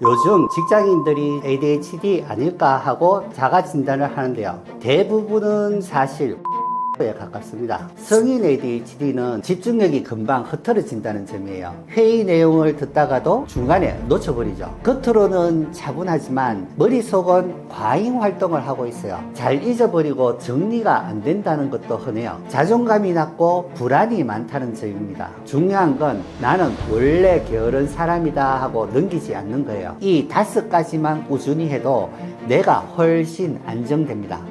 요즘 직장인들이 ADHD 아닐까 하고 자가 진단을 하는데요. 대부분은 사실 에 가깝습니다. 성인 ADHD는 집중력이 금방 흐트러진다는 점이에요. 회의 내용을 듣다가도 중간에 놓쳐버리죠. 겉으로는 차분하지만 머릿속은 과잉 활동을 하고 있어요. 잘 잊어버리고 정리가 안 된다는 것도 흔해요. 자존감이 낮고 불안이 많다는 점입니다. 중요한 건 나는 원래 게으른 사람이다 하고 넘기지 않는 거예요. 이 5가지만 꾸준히 해도 내가 훨씬 안정됩니다.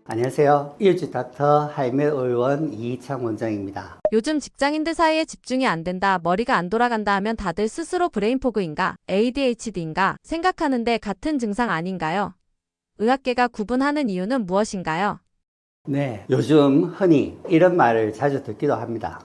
안녕하세요. 이웃집 닥터 하이멜 의원 이희창 원장입니다. 요즘 직장인들 사이에 집중이 안 된다, 머리가 안 돌아간다 하면 다들 스스로 브레인포그인가, ADHD인가 생각하는데 같은 증상 아닌가요? 의학계가 구분하는 이유는 무엇인가요? 네, 요즘 흔히 이런 말을 자주 듣기도 합니다.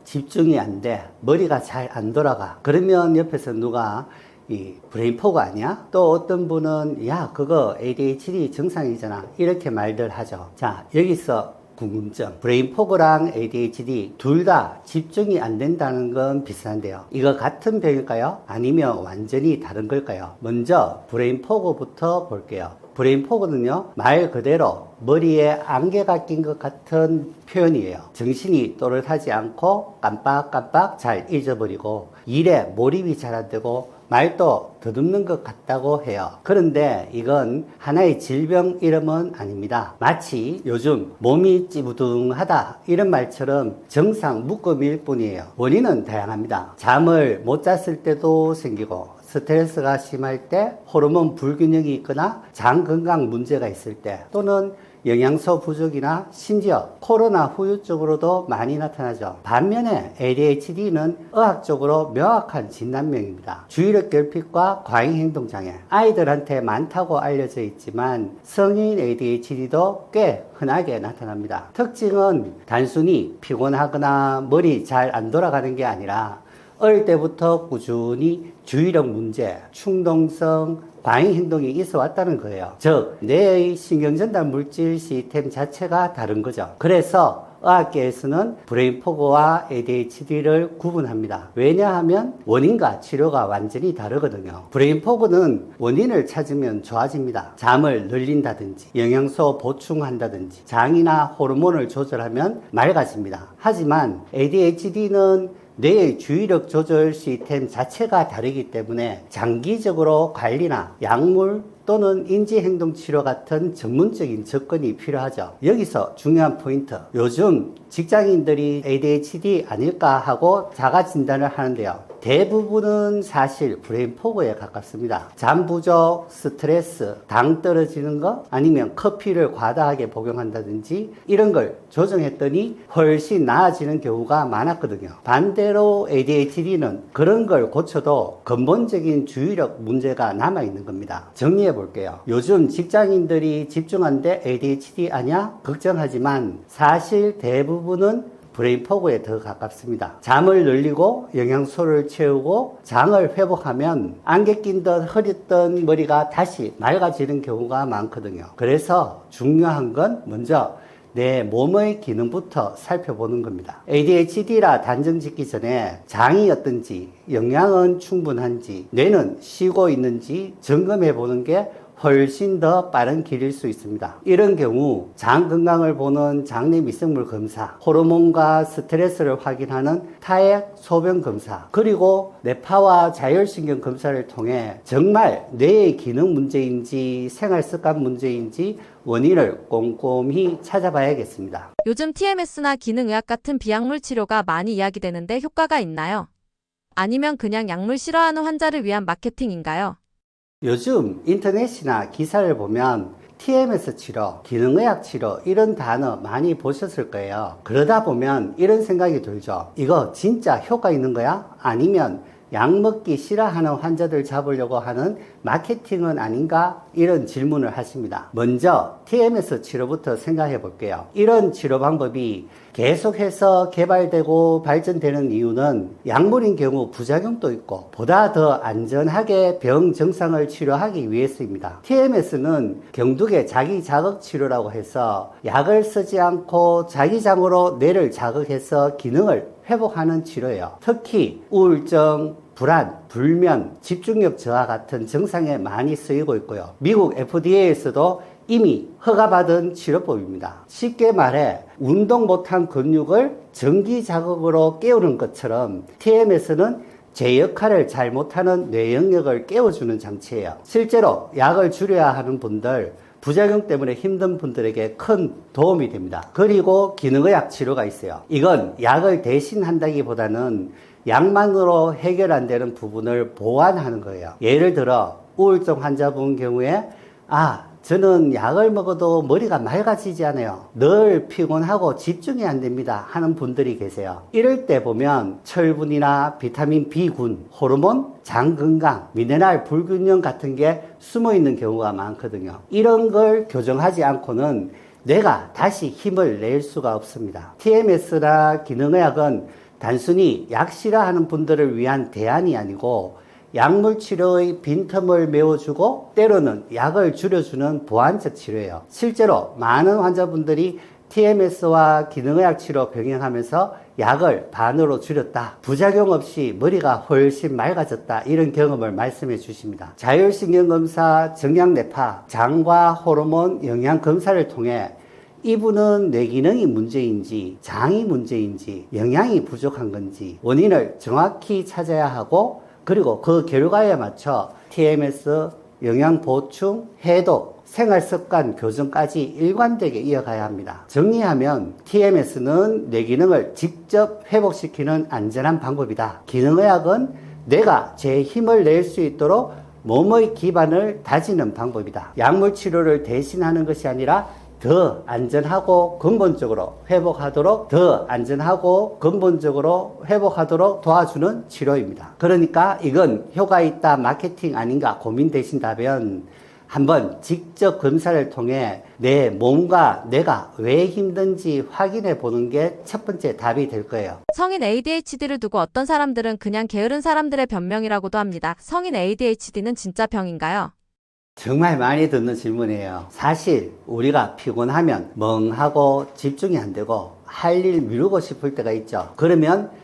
집중이 안 돼. 머리가 잘 안 돌아가. 그러면 옆에서 누가 이 브레인포그 아니야? 또 어떤 분은 야 그거 ADHD 증상이잖아 이렇게 말들 하죠. 자, 여기서 궁금증, 브레인포그랑 ADHD 둘 다 집중이 안 된다는 건 비슷한데요. 이거 같은 병일까요? 아니면 완전히 다른 걸까요? 먼저 브레인포그부터 볼게요. 브레인포그는요, 말 그대로 머리에 안개가 낀 것 같은 표현이에요. 정신이 또렷하지 않고 깜빡깜빡 잘 잊어버리고 일에 몰입이 잘 안 되고 말도 더듬는 것 같다고 해요. 그런데 이건 하나의 질병 이름은 아닙니다. 마치 요즘 몸이 찌부둥하다 이런 말처럼 정상 묶음일 뿐이에요. 원인은 다양합니다. 잠을 못 잤을 때도 생기고 스트레스가 심할 때, 호르몬 불균형이 있거나 장 건강 문제가 있을 때, 또는 영양소 부족이나 심지어 코로나 후유증으로도 많이 나타나죠. 반면에 ADHD는 의학적으로 명확한 진단명입니다. 주의력 결핍과 과잉 행동 장애. 아이들한테 많다고 알려져 있지만 성인 ADHD도 꽤 흔하게 나타납니다. 특징은 단순히 피곤하거나 머리 잘 안 돌아가는 게 아니라 어릴 때부터 꾸준히 주의력 문제, 충동성, 과잉 행동이 있어 왔다는 거예요. 즉, 뇌의 신경전달 물질 시스템 자체가 다른 거죠. 그래서 의학계에서는 브레인포그와 ADHD를 구분합니다. 왜냐하면 원인과 치료가 완전히 다르거든요. 브레인포그는 원인을 찾으면 좋아집니다. 잠을 늘린다든지 영양소 보충한다든지 장이나 호르몬을 조절하면 맑아집니다. 하지만 ADHD는 뇌의 주의력 조절 시스템 자체가 다르기 때문에 장기적으로 관리나 약물 또는 인지행동치료 같은 전문적인 접근이 필요하죠. 여기서 중요한 포인트. 요즘 직장인들이 ADHD 아닐까 하고 자가 진단을 하는데요. 대부분은 사실 브레인포그에 가깝습니다. 잠 부족, 스트레스, 당 떨어지는 거 아니면 커피를 과다하게 복용한다든지 이런 걸 조정했더니 훨씬 나아지는 경우가 많았거든요. 반대로 ADHD는 그런 걸 고쳐도 근본적인 주의력 문제가 남아있는 겁니다. 정리해 볼게요. 요즘 직장인들이 집중한데 ADHD 아니야? 걱정하지만 사실 대부분은 브레인포그에 더 가깝습니다. 잠을 늘리고 영양소를 채우고 장을 회복하면 안개 낀 듯 흐렸던 머리가 다시 맑아지는 경우가 많거든요. 그래서 중요한 건 먼저 내 몸의 기능부터 살펴보는 겁니다. ADHD라 단정 짓기 전에 장이 어떤지, 영양은 충분한지, 뇌는 쉬고 있는지 점검해 보는 게 훨씬 더 빠른 길일 수 있습니다. 이런 경우 장 건강을 보는 장내 미생물 검사, 호르몬과 스트레스를 확인하는 타액 소변 검사, 그리고 뇌파와 자율신경 검사를 통해 정말 뇌의 기능 문제인지 생활 습관 문제인지 원인을 꼼꼼히 찾아봐야겠습니다. 요즘 TMS나 기능의학 같은 비약물 치료가 많이 이야기되는데 효과가 있나요? 아니면 그냥 약물 싫어하는 환자를 위한 마케팅인가요? 요즘 인터넷이나 기사를 보면 TMS 치료, 기능의학 치료 이런 단어 많이 보셨을 거예요. 그러다 보면 이런 생각이 들죠. 이거 진짜 효과 있는 거야? 아니면 약 먹기 싫어하는 환자들 잡으려고 하는 마케팅은 아닌가? 이런 질문을 하십니다. 먼저 TMS 치료부터 생각해 볼게요. 이런 치료 방법이 계속해서 개발되고 발전되는 이유는 약물인 경우 부작용도 있고 보다 더 안전하게 병 증상을 치료하기 위해서입니다. TMS는 경두계 자기 자극 치료라고 해서 약을 쓰지 않고 자기장으로 뇌를 자극해서 기능을 회복하는 치료예요. 특히 우울증, 불안, 불면, 집중력 저하 같은 증상에 많이 쓰이고 있고요. 미국 FDA에서도 이미 허가받은 치료법입니다. 쉽게 말해 운동 못한 근육을 전기 자극으로 깨우는 것처럼 TMS는 제 역할을 잘 못하는 뇌 영역을 깨워주는 장치예요. 실제로 약을 줄여야 하는 분들, 부작용 때문에 힘든 분들에게 큰 도움이 됩니다. 그리고 기능의학 치료가 있어요. 이건 약을 대신한다기보다는 약만으로 해결 안 되는 부분을 보완하는 거예요. 예를 들어 우울증 환자분 경우에 저는 약을 먹어도 머리가 맑아지지 않아요. 늘 피곤하고 집중이 안 됩니다 하는 분들이 계세요. 이럴 때 보면 철분이나 비타민 B군, 호르몬, 장 건강, 미네랄 불균형 같은 게 숨어 있는 경우가 많거든요. 이런 걸 교정하지 않고는 뇌가 다시 힘을 낼 수가 없습니다. TMS나 기능의학은 단순히 약 싫어하는 분들을 위한 대안이 아니고 약물 치료의 빈틈을 메워주고 때로는 약을 줄여주는 보완적 치료예요. 실제로 많은 환자분들이 TMS와 기능의학 치료 병행하면서 약을 반으로 줄였다, 부작용 없이 머리가 훨씬 맑아졌다, 이런 경험을 말씀해 주십니다. 자율신경검사, 정량내파, 장과 호르몬 영양 검사를 통해 이분은 뇌 기능이 문제인지 장이 문제인지 영양이 부족한 건지 원인을 정확히 찾아야 하고, 그리고 그 결과에 맞춰 TMS, 영양 보충, 해독, 생활습관 교정까지 일관되게 이어가야 합니다. 정리하면 TMS는 뇌 기능을 직접 회복시키는 안전한 방법이다. 기능의학은 내가 제 힘을 낼 수 있도록 몸의 기반을 다지는 방법이다. 약물 치료를 대신하는 것이 아니라 더 안전하고 근본적으로 회복하도록 도와주는 치료입니다. 그러니까 이건 효과 있다 마케팅 아닌가 고민되신다면 한번 직접 검사를 통해 내 몸과 내가 왜 힘든지 확인해 보는 게 첫 번째 답이 될 거예요. 성인 ADHD를 두고 어떤 사람들은 그냥 게으른 사람들의 변명이라고도 합니다. 성인 ADHD는 진짜 병인가요? 정말 많이 듣는 질문이에요. 사실 우리가 피곤하면 멍하고 집중이 안 되고 할 일 미루고 싶을 때가 있죠.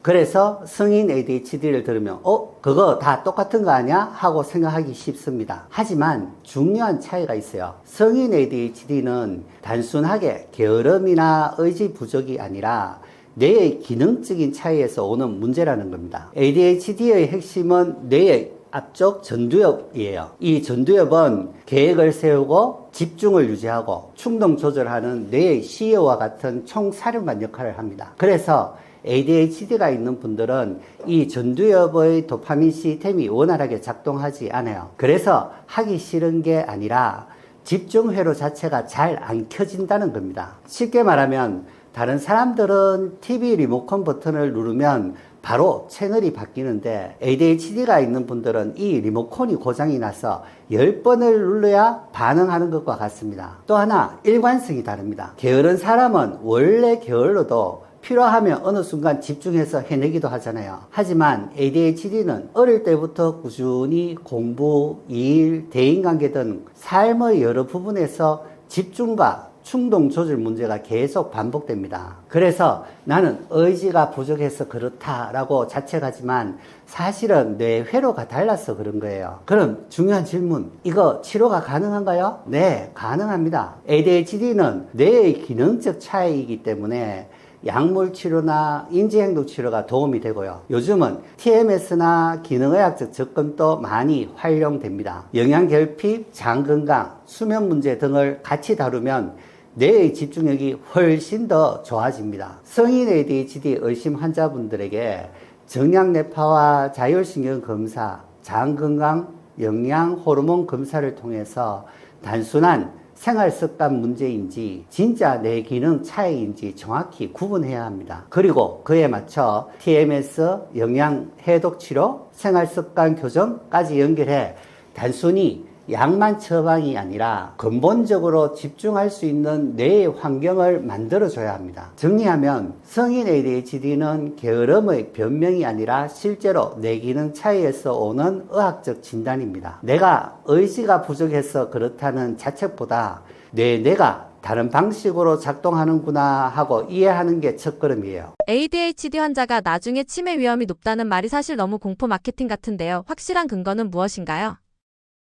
그래서 성인 ADHD를 들으면 그거 다 똑같은 거 아니야? 하고 생각하기 쉽습니다. 하지만 중요한 차이가 있어요. 성인 ADHD는 단순하게 게으름이나 의지 부족이 아니라 뇌의 기능적인 차이에서 오는 문제라는 겁니다. ADHD의 핵심은 뇌의 앞쪽 전두엽이에요. 이 전두엽은 계획을 세우고 집중을 유지하고 충동 조절하는 뇌의 CEO와 같은 총사령관 역할을 합니다. 그래서 ADHD가 있는 분들은 이 전두엽의 도파민 시스템이 원활하게 작동하지 않아요. 그래서 하기 싫은 게 아니라 집중 회로 자체가 잘 안 켜진다는 겁니다. 쉽게 말하면 다른 사람들은 TV 리모컨 버튼을 누르면 바로 채널이 바뀌는데 ADHD가 있는 분들은 이 리모컨이 고장이 나서 10번을 눌러야 반응하는 것과 같습니다. 또 하나, 일관성이 다릅니다. 게으른 사람은 원래 게을러도 필요하면 어느 순간 집중해서 해내기도 하잖아요. 하지만 ADHD는 어릴 때부터 꾸준히 공부, 일, 대인관계 등 삶의 여러 부분에서 집중과 충동 조절 문제가 계속 반복됩니다. 그래서 나는 의지가 부족해서 그렇다라고 자책하지만 사실은 뇌 회로가 달라서 그런 거예요. 그럼 중요한 질문, 이거 치료가 가능한가요? 네, 가능합니다. ADHD는 뇌의 기능적 차이이기 때문에 약물 치료나 인지행동 치료가 도움이 되고요. 요즘은 TMS나 기능의학적 접근도 많이 활용됩니다. 영양결핍, 장건강, 수면 문제 등을 같이 다루면 뇌의 집중력이 훨씬 더 좋아집니다. 성인 ADHD 의심 환자분들에게 정량내파와 자율신경 검사, 장건강, 영양, 호르몬 검사를 통해서 단순한 생활습관 문제인지 진짜 뇌 기능 차이인지 정확히 구분해야 합니다. 그리고 그에 맞춰 TMS, 영양 해독 치료, 생활습관 교정까지 연결해 단순히 약만 처방이 아니라 근본적으로 집중할 수 있는 뇌의 환경을 만들어줘야 합니다. 정리하면 성인 ADHD는 게으름의 변명이 아니라 실제로 뇌 기능 차이에서 오는 의학적 진단입니다. 내가 의지가 부족해서 그렇다는 자책보다 뇌가 다른 방식으로 작동하는구나 하고 이해하는 게 첫걸음이에요. ADHD 환자가 나중에 치매 위험이 높다는 말이 사실 너무 공포 마케팅 같은데요. 확실한 근거는 무엇인가요?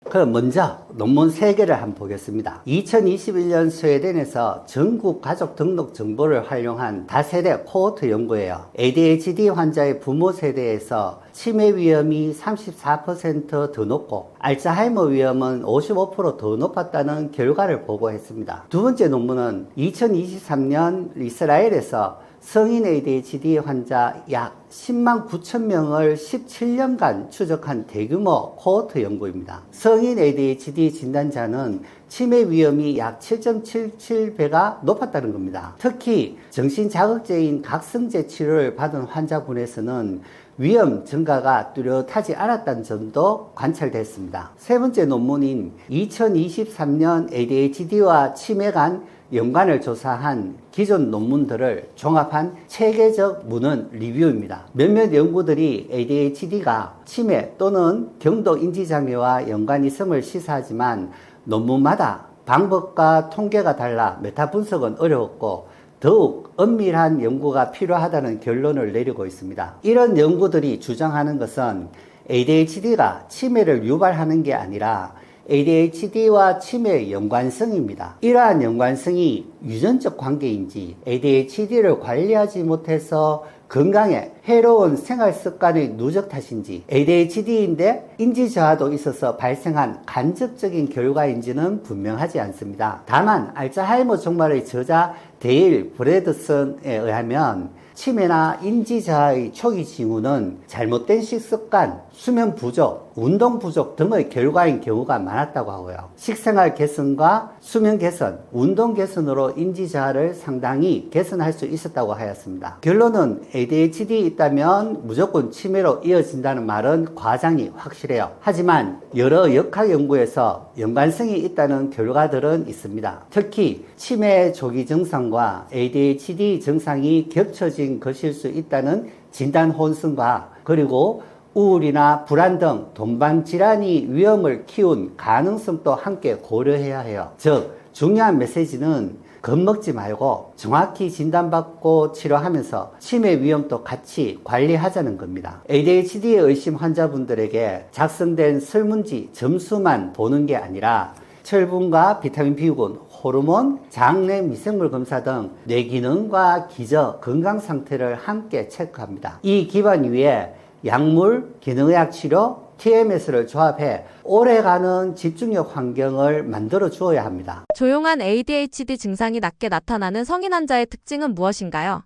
그럼 먼저 논문 3개를 한번 보겠습니다. 2021년 스웨덴에서 전국 가족 등록 정보를 활용한 다세대 코호트 연구예요. ADHD 환자의 부모 세대에서 치매 위험이 34% 더 높고 알츠하이머 위험은 55% 더 높았다는 결과를 보고했습니다. 두 번째 논문은 2023년 이스라엘에서 성인 ADHD 환자 약 10만 9천 명을 17년간 추적한 대규모 코호트 연구입니다. 성인 ADHD 진단자는 치매 위험이 약 7.77배가 높았다는 겁니다. 특히 정신자극제인 각성제 치료를 받은 환자분에서는 위험 증가가 뚜렷하지 않았다는 점도 관찰됐습니다. 세 번째 논문인 2023년 ADHD와 치매 간 연관을 조사한 기존 논문들을 종합한 체계적 문헌 리뷰입니다. 몇몇 연구들이 ADHD가 치매 또는 경도 인지장애와 연관이 있음을 시사하지만 논문마다 방법과 통계가 달라 메타 분석은 어려웠고 더욱 엄밀한 연구가 필요하다는 결론을 내리고 있습니다. 이런 연구들이 주장하는 것은 ADHD가 치매를 유발하는 게 아니라 ADHD와 치매의 연관성입니다. 이러한 연관성이 유전적 관계인지 ADHD를 관리하지 못해서 건강에 해로운 생활 습관의 누적 탓인지 ADHD인데 인지 저하도 있어서 발생한 간접적인 결과인지는 분명하지 않습니다. 다만 알츠하이머 종말의 저자 데일 브래드슨에 의하면 치매나 인지 저하의 초기 징후는 잘못된 식습관, 수면 부족, 운동 부족 등의 결과인 경우가 많았다고 하고요. 식생활 개선과 수면 개선, 운동 개선으로 인지 저하를 상당히 개선할 수 있었다고 하였습니다. 결론은 ADHD 있다면 무조건 치매로 이어진다는 말은 과장이 확실해요. 하지만 여러 역학 연구에서 연관성이 있다는 결과들은 있습니다. 특히 치매 조기 증상과 ADHD 증상이 겹쳐진 것일 수 있다는 진단 혼선과 그리고 우울이나 불안 등 동반 질환이 위험을 키운 가능성도 함께 고려해야 해요. 즉 중요한 메시지는 겁먹지 말고 정확히 진단받고 치료하면서 치매 위험도 같이 관리하자는 겁니다. ADHD 의심 환자분들에게 작성된 설문지 점수만 보는 게 아니라 철분과 비타민 B군, 호르몬, 장내 미생물 검사 등 뇌 기능과 기저, 건강 상태를 함께 체크합니다. 이 기반 위에 약물, 기능의학 치료, TMS를 조합해 오래가는 집중력 환경을 만들어 주어야 합니다. 조용한 ADHD 증상이 낮게 나타나는 성인 환자의 특징은 무엇인가요?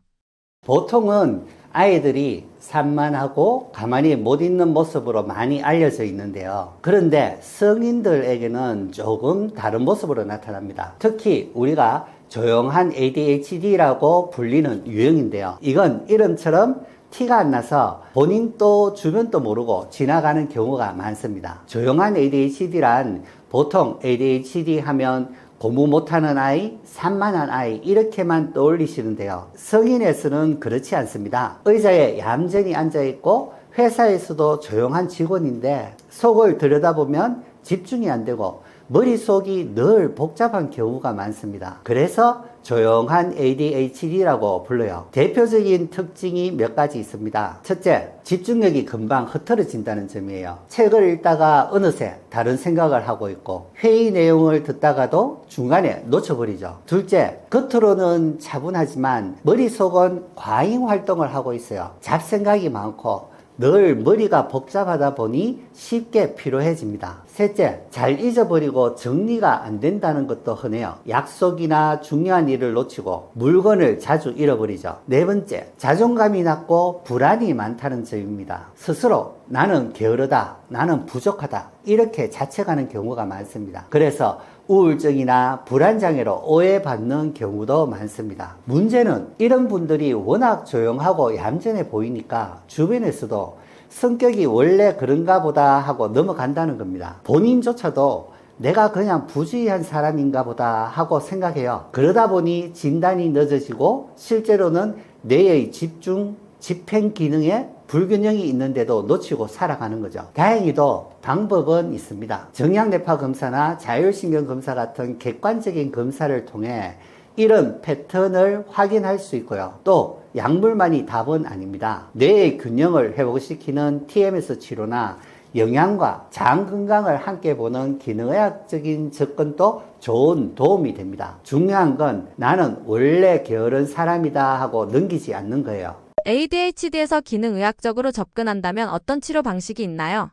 보통은 아이들이 산만하고 가만히 못 있는 모습으로 많이 알려져 있는데요. 그런데 성인들에게는 조금 다른 모습으로 나타납니다. 특히 우리가 조용한 ADHD라고 불리는 유형인데요. 이건 이름처럼 티가 안 나서 본인도 주변도 모르고 지나가는 경우가 많습니다. 조용한 ADHD란 보통 ADHD 하면 공부 못하는 아이, 산만한 아이 이렇게만 떠올리시는데요. 성인에서는 그렇지 않습니다. 의자에 얌전히 앉아있고 회사에서도 조용한 직원인데 속을 들여다보면 집중이 안 되고 머릿속이 늘 복잡한 경우가 많습니다. 그래서 조용한 ADHD라고 불러요. 대표적인 특징이 몇 가지 있습니다. 첫째, 집중력이 금방 흐트러진다는 점이에요. 책을 읽다가 어느새 다른 생각을 하고 있고 회의 내용을 듣다가도 중간에 놓쳐버리죠. 둘째, 겉으로는 차분하지만 머릿속은 과잉 활동을 하고 있어요. 잡생각이 많고 늘 머리가 복잡하다 보니 쉽게 피로해집니다. 셋째, 잘 잊어버리고 정리가 안 된다는 것도 흔해요. 약속이나 중요한 일을 놓치고 물건을 자주 잃어버리죠. 네 번째, 자존감이 낮고 불안이 많다는 점입니다. 스스로 나는 게으르다, 나는 부족하다 이렇게 자책하는 경우가 많습니다. 그래서 우울증이나 불안장애로 오해받는 경우도 많습니다. 문제는 이런 분들이 워낙 조용하고 얌전해 보이니까 주변에서도 성격이 원래 그런가 보다 하고 넘어간다는 겁니다. 본인조차도 내가 그냥 부주의한 사람인가 보다 하고 생각해요. 그러다 보니 진단이 늦어지고 실제로는 뇌의 집중, 집행 기능에 불균형이 있는데도 놓치고 살아가는 거죠. 다행히도 방법은 있습니다. 정량뇌파 검사나 자율신경 검사 같은 객관적인 검사를 통해 이런 패턴을 확인할 수 있고요. 또 약물만이 답은 아닙니다. 뇌의 균형을 회복시키는 TMS 치료나 영양과 장 건강을 함께 보는 기능의학적인 접근도 좋은 도움이 됩니다. 중요한 건 나는 원래 게으른 사람이다 하고 넘기지 않는 거예요. ADHD에서 기능의학적으로 접근한다면 어떤 치료 방식이 있나요?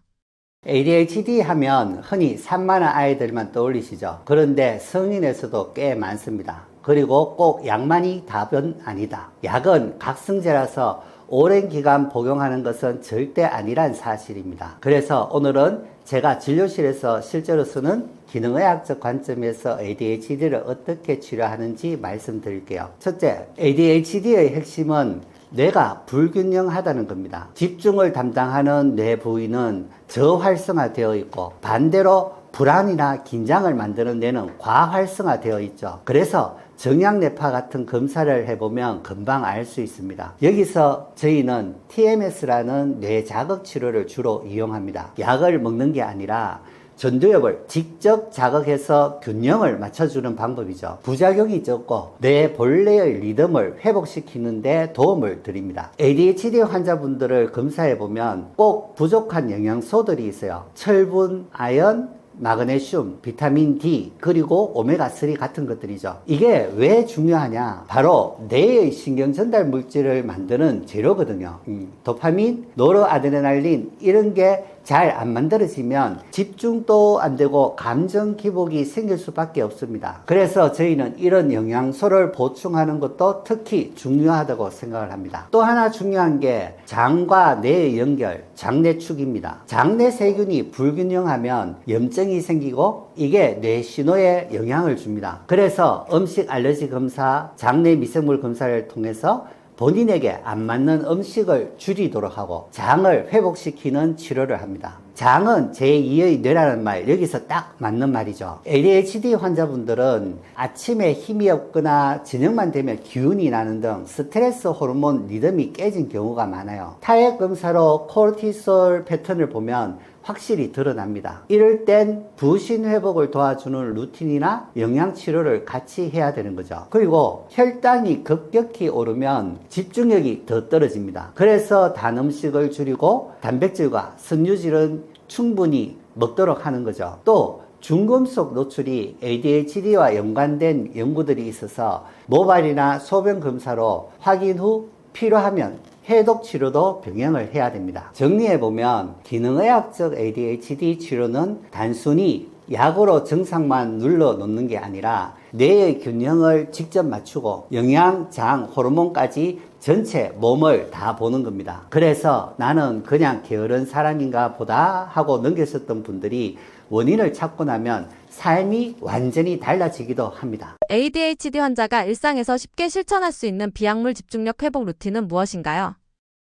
ADHD 하면 흔히 산만한 아이들만 떠올리시죠. 그런데 성인에서도 꽤 많습니다. 그리고 꼭 약만이 답은 아니다. 약은 각성제라서 오랜 기간 복용하는 것은 절대 아니란 사실입니다. 그래서 오늘은 제가 진료실에서 실제로 쓰는 기능의학적 관점에서 ADHD를 어떻게 치료하는지 말씀드릴게요. 첫째, ADHD의 핵심은 뇌가 불균형하다는 겁니다. 집중을 담당하는 뇌 부위는 저활성화되어 있고 반대로 불안이나 긴장을 만드는 뇌는 과활성화되어 있죠. 그래서 정량뇌파 같은 검사를 해보면 금방 알 수 있습니다. 여기서 저희는 TMS라는 뇌 자극 치료를 주로 이용합니다. 약을 먹는 게 아니라 전두엽을 직접 자극해서 균형을 맞춰주는 방법이죠. 부작용이 적고 뇌 본래의 리듬을 회복시키는 데 도움을 드립니다. ADHD 환자분들을 검사해보면 꼭 부족한 영양소들이 있어요. 철분, 아연, 마그네슘, 비타민 D, 그리고 오메가3 같은 것들이죠. 이게 왜 중요하냐? 바로 뇌의 신경 전달 물질을 만드는 재료거든요. 도파민, 노르아드레날린 이런 게 잘 안 만들어지면 집중도 안 되고 감정 기복이 생길 수밖에 없습니다. 그래서 저희는 이런 영양소를 보충하는 것도 특히 중요하다고 생각을 합니다. 또 하나 중요한 게 장과 뇌의 연결, 장내축입니다. 장내 세균이 불균형하면 염증이 생기고 이게 뇌 신호에 영향을 줍니다. 그래서 음식 알러지 검사, 장내 미생물 검사를 통해서 본인에게 안 맞는 음식을 줄이도록 하고 장을 회복시키는 치료를 합니다. 장은 제2의 뇌라는 말, 여기서 딱 맞는 말이죠. ADHD 환자분들은 아침에 힘이 없거나 저녁만 되면 기운이 나는 등 스트레스 호르몬 리듬이 깨진 경우가 많아요. 타액 검사로 코르티솔 패턴을 보면 확실히 드러납니다. 이럴 땐 부신 회복을 도와주는 루틴이나 영양치료를 같이 해야 되는 거죠. 그리고 혈당이 급격히 오르면 집중력이 더 떨어집니다. 그래서 단 음식을 줄이고 단백질과 섬유질은 충분히 먹도록 하는 거죠. 또 중금속 노출이 ADHD와 연관된 연구들이 있어서 모발이나 소변 검사로 확인 후 필요하면 해독 치료도 병행을 해야 됩니다. 정리해보면 기능의학적 ADHD 치료는 단순히 약으로 증상만 눌러 놓는 게 아니라 뇌의 균형을 직접 맞추고 영양, 장, 호르몬까지 전체 몸을 다 보는 겁니다. 그래서 나는 그냥 게으른 사람인가 보다 하고 넘겼었던 분들이 원인을 찾고 나면 삶이 완전히 달라지기도 합니다. ADHD 환자가 일상에서 쉽게 실천할 수 있는 비약물 집중력 회복 루틴은 무엇인가요?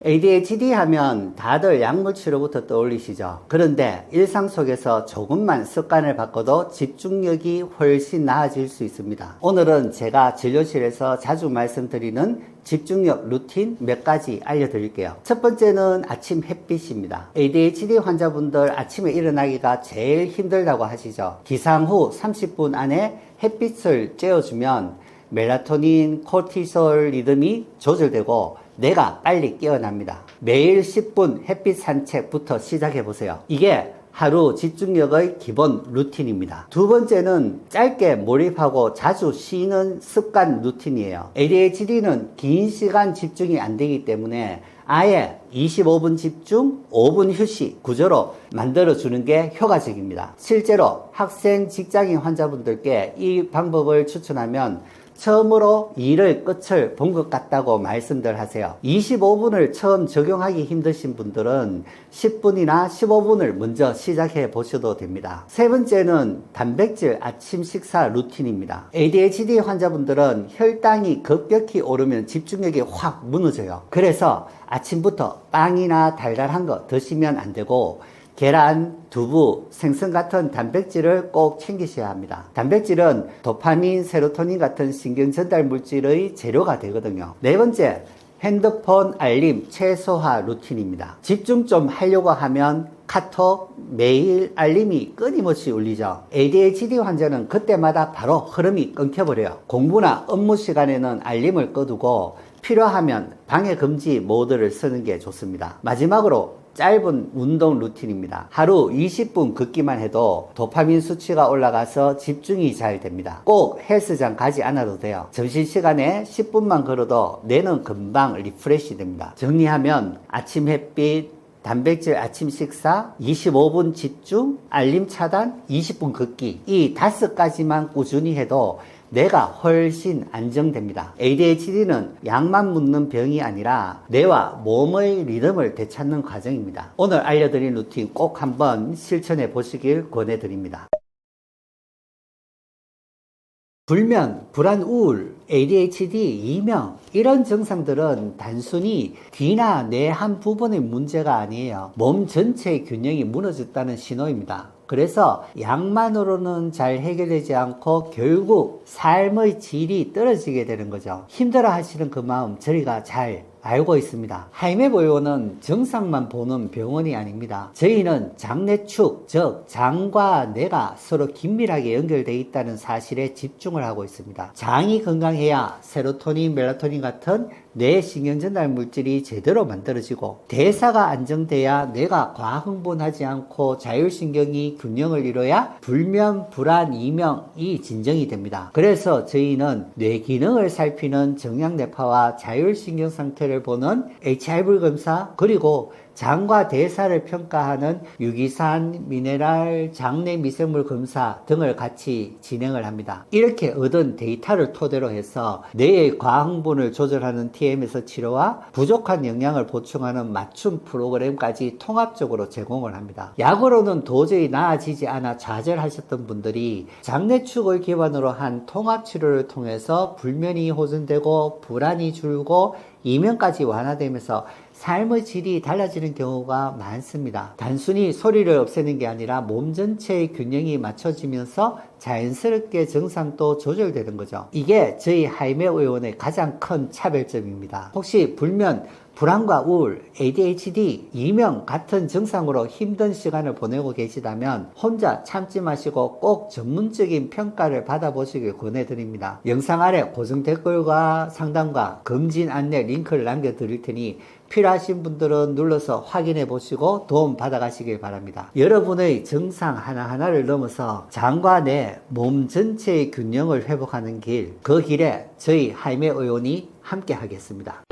ADHD 하면 다들 약물 치료부터 떠올리시죠. 그런데 일상 속에서 조금만 습관을 바꿔도 집중력이 훨씬 나아질 수 있습니다. 오늘은 제가 진료실에서 자주 말씀드리는 집중력 루틴 몇 가지 알려드릴게요. 첫 번째는 아침 햇빛입니다. ADHD 환자분들 아침에 일어나기가 제일 힘들다고 하시죠. 기상 후 30분 안에 햇빛을 쬐어주면 멜라토닌, 코르티솔 리듬이 조절되고 뇌가 빨리 깨어납니다. 매일 10분 햇빛 산책부터 시작해보세요. 이게 하루 집중력의 기본 루틴입니다. 두 번째는 짧게 몰입하고 자주 쉬는 습관 루틴이에요. ADHD는 긴 시간 집중이 안 되기 때문에 아예 25분 집중, 5분 휴식 구조로 만들어주는 게 효과적입니다. 실제로 학생, 직장인 환자분들께 이 방법을 추천하면 처음으로 일을 끝을 본 것 같다고 말씀들 하세요. 25분을 처음 적용하기 힘드신 분들은 10분이나 15분을 먼저 시작해 보셔도 됩니다. 세 번째는 단백질 아침 식사 루틴입니다. ADHD 환자분들은 혈당이 급격히 오르면 집중력이 확 무너져요. 그래서 아침부터 빵이나 달달한 거 드시면 안 되고 계란, 두부, 생선 같은 단백질을 꼭 챙기셔야 합니다. 단백질은 도파민, 세로토닌 같은 신경 전달 물질의 재료가 되거든요. 네 번째, 핸드폰 알림 최소화 루틴입니다. 집중 좀 하려고 하면 카톡 매일 알림이 끊임없이 울리죠. ADHD 환자는 그때마다 바로 흐름이 끊겨버려요. 공부나 업무 시간에는 알림을 꺼두고 필요하면 방해 금지 모드를 쓰는 게 좋습니다. 마지막으로 짧은 운동 루틴입니다. 하루 20분 걷기만 해도 도파민 수치가 올라가서 집중이 잘 됩니다. 꼭 헬스장 가지 않아도 돼요. 점심시간에 10분만 걸어도 뇌는 금방 리프레시 됩니다. 정리하면 아침 햇빛, 단백질 아침 식사, 25분 집중, 알림 차단, 20분 걷기, 이 5가지만 꾸준히 해도 뇌가 훨씬 안정됩니다. ADHD는 약만 묻는 병이 아니라 뇌와 몸의 리듬을 되찾는 과정입니다. 오늘 알려드린 루틴 꼭 한번 실천해 보시길 권해드립니다. 불면, 불안, 우울, ADHD, 이명 이런 증상들은 단순히 귀나 뇌 한 부분의 문제가 아니에요. 몸 전체의 균형이 무너졌다는 신호입니다. 그래서 약만으로는 잘 해결되지 않고 결국 삶의 질이 떨어지게 되는 거죠. 힘들어 하시는 그 마음 저희가 잘 알고 있습니다. 하이맵 의원은 증상만 보는 병원이 아닙니다. 저희는 장내축, 즉 장과 뇌가 서로 긴밀하게 연결되어 있다는 사실에 집중을 하고 있습니다. 장이 건강해야 세로토닌, 멜라토닌 같은 뇌 신경전달 물질이 제대로 만들어지고 대사가 안정돼야 뇌가 과흥분하지 않고 자율신경이 균형을 이뤄야 불면, 불안, 이명이 진정이 됩니다. 그래서 저희는 뇌 기능을 살피는 정량뇌파와 자율신경 상태를 보는 HIV 검사, 그리고 장과 대사를 평가하는 유기산, 미네랄, 장내 미생물 검사 등을 같이 진행을 합니다. 이렇게 얻은 데이터를 토대로 해서 뇌의 과흥분을 조절하는 TMS 치료와 부족한 영양을 보충하는 맞춤 프로그램까지 통합적으로 제공을 합니다. 약으로는 도저히 나아지지 않아 좌절하셨던 분들이 장내축을 기반으로 한 통합치료를 통해서 불면이 호전되고 불안이 줄고 이명까지 완화되면서 삶의 질이 달라지는 경우가 많습니다. 단순히 소리를 없애는 게 아니라 몸 전체의 균형이 맞춰지면서 자연스럽게 증상도 조절되는 거죠. 이게 저희 하이맵 의원의 가장 큰 차별점입니다. 혹시 불면, 불안과 우울, ADHD, 이명 같은 증상으로 힘든 시간을 보내고 계시다면 혼자 참지 마시고 꼭 전문적인 평가를 받아보시길 권해드립니다. 영상 아래 고정 댓글과 상담과 검진 안내 링크를 남겨드릴 테니 필요하신 분들은 눌러서 확인해 보시고 도움 받아가시길 바랍니다. 여러분의 증상 하나하나를 넘어서 장과 뇌, 몸 전체의 균형을 회복하는 길, 그 길에 저희 하이맵 의원이 함께 하겠습니다.